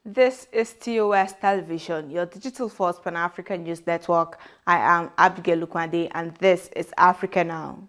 This is TOS Television, your digital first Pan-African news network. I am Abigail Lukwande and this is Africa Now.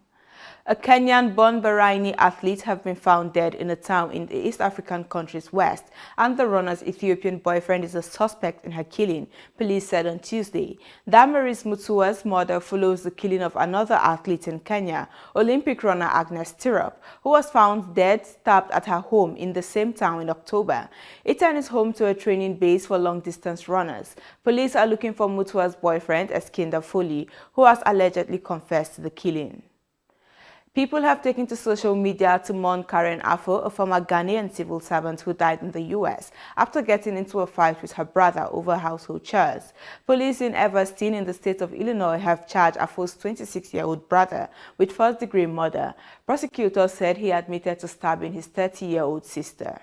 A Kenyan-born Bahraini athlete have been found dead in a town in the East African country's west, and the runner's Ethiopian boyfriend is a suspect in her killing, police said on Tuesday. Damaris Mutua's murder follows the killing of another athlete in Kenya, Olympic runner Agnes Tirop, who was found dead stabbed at her home in the same town in October. Iten is home to a training base for long-distance runners. Police are looking for Mutua's boyfriend, Eskinder Foley, who has allegedly confessed to the killing. People have taken to social media to mourn Karen Afo, a former Ghanaian civil servant who died in the U.S. after getting into a fight with her brother over household chores. Police in Evanston in the state of Illinois have charged Afo's 26-year-old brother with first-degree murder. Prosecutors said he admitted to stabbing his 30-year-old sister.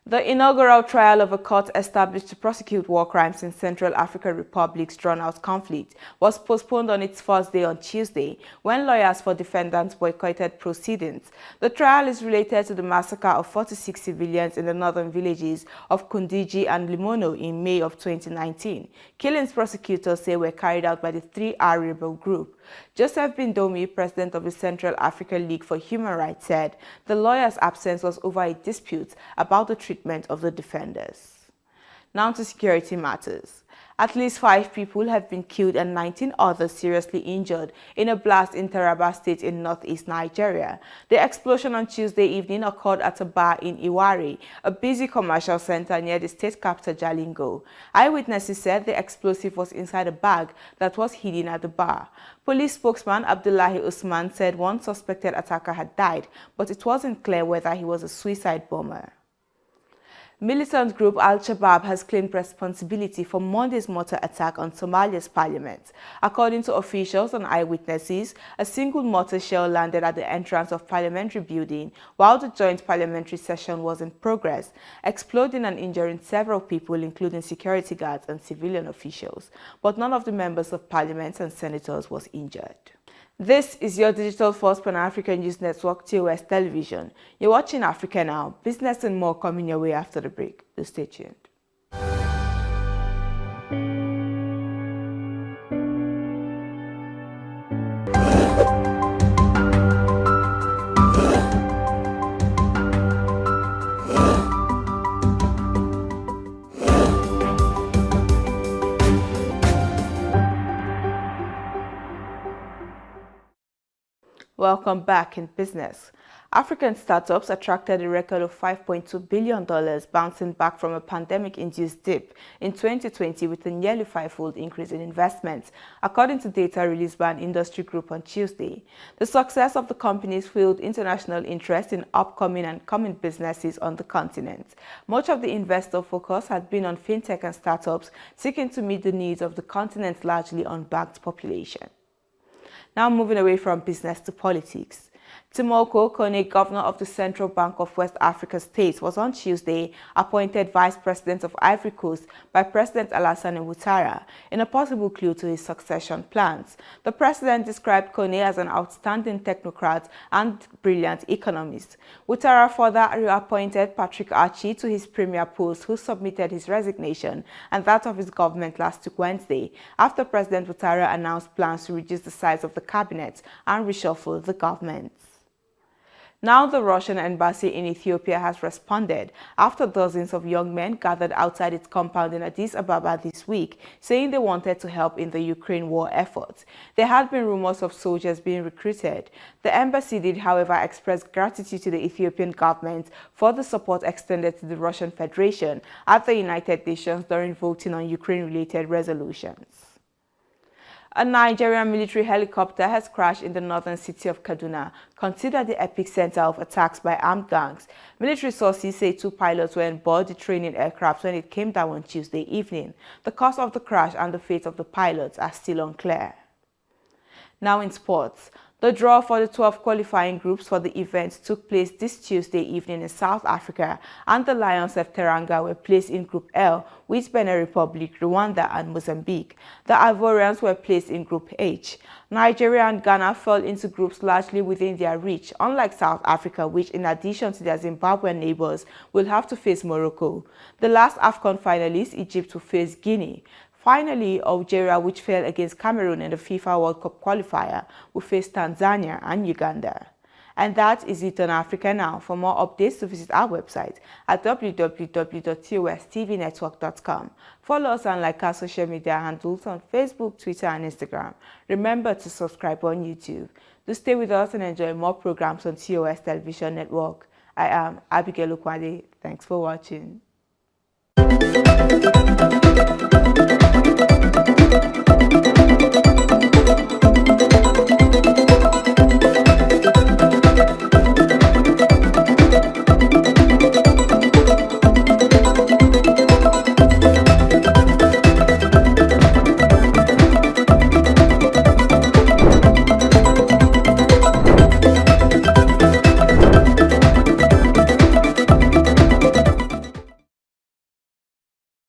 The inaugural trial of a court established to prosecute war crimes in Central African Republic's drawn-out conflict was postponed on its first day on Tuesday when lawyers for defendants boycotted proceedings. The trial is related to the massacre of 46 civilians in the northern villages of Kundiji and Limono in May of 2019. Killings prosecutors say were carried out by the 3R rebel group. Joseph Bindomi, president of the Central African League for Human Rights, said the lawyer's absence was over a dispute about the treatment of the defenders. Now to security matters. At least 5 people have been killed and 19 others seriously injured in a blast in Taraba State in northeast Nigeria. The explosion on Tuesday evening occurred at a bar in Iwari, a busy commercial center near the state capital Jalingo. Eyewitnesses said the explosive was inside a bag that was hidden at the bar. Police spokesman Abdullahi Usman said one suspected attacker had died, but it wasn't clear whether he was a suicide bomber. Militant group Al-Shabaab has claimed responsibility for Monday's mortar attack on Somalia's parliament. According to officials and eyewitnesses, a single mortar shell landed at the entrance of parliamentary building while the joint parliamentary session was in progress, exploding and injuring several people, including security guards and civilian officials. But none of the members of parliament and senators was injured. This is your digital first Pan-African news network, TOS Television. You're watching Africa Now. Business and more coming your way after the break. Do stay tuned. Welcome back in business. African startups attracted a record of $5.2 billion, bouncing back from a pandemic-induced dip in 2020 with a nearly 5-fold increase in investments, according to data released by an industry group on Tuesday. The success of the companies fueled international interest in upcoming and coming businesses on the continent. Much of the investor focus had been on fintech and startups seeking to meet the needs of the continent's largely unbanked population. Now moving away from business to politics. Timoko Kone, governor of the Central Bank of West Africa States, was on Tuesday appointed vice president of Ivory Coast by President Alassane Ouattara in a possible clue to his succession plans. The president described Kone as an outstanding technocrat and brilliant economist. Ouattara further reappointed Patrick Archie to his premier post, who submitted his resignation and that of his government last Wednesday, after President Ouattara announced plans to reduce the size of the cabinet and reshuffle the government. Now the Russian embassy in Ethiopia has responded after dozens of young men gathered outside its compound in Addis Ababa this week, saying they wanted to help in the Ukraine war effort. There had been rumors of soldiers being recruited. The embassy did, however, express gratitude to the Ethiopian government for the support extended to the Russian Federation at the United Nations during voting on Ukraine-related resolutions. A Nigerian military helicopter has crashed in the northern city of Kaduna, considered the epicenter of attacks by armed gangs. Military sources say 2 pilots were on board the training aircraft when it came down on Tuesday evening. The cause of the crash and the fate of the pilots are still unclear. Now in sports. The draw for the 12 qualifying groups for the event took place this Tuesday evening in South Africa, and the Lions of Teranga were placed in Group L with Benin Republic, Rwanda and Mozambique. The Ivorians were placed in Group H. Nigeria and Ghana fell into groups largely within their reach, unlike South Africa, which in addition to their Zimbabwean neighbors will have to face Morocco. The last AFCON finalist, Egypt, will face Guinea. Finally, Algeria, which fell against Cameroon in the FIFA World Cup qualifier, will face Tanzania and Uganda. And that is it on Africa Now. For more updates, to visit our website at www.TOS TVNetwork.com. Follow us and like our social media handles on Facebook, Twitter, and Instagram. Remember to subscribe on YouTube. Do stay with us and enjoy more programs on TOS Television Network. I am Abigail Okwade. Thanks for watching.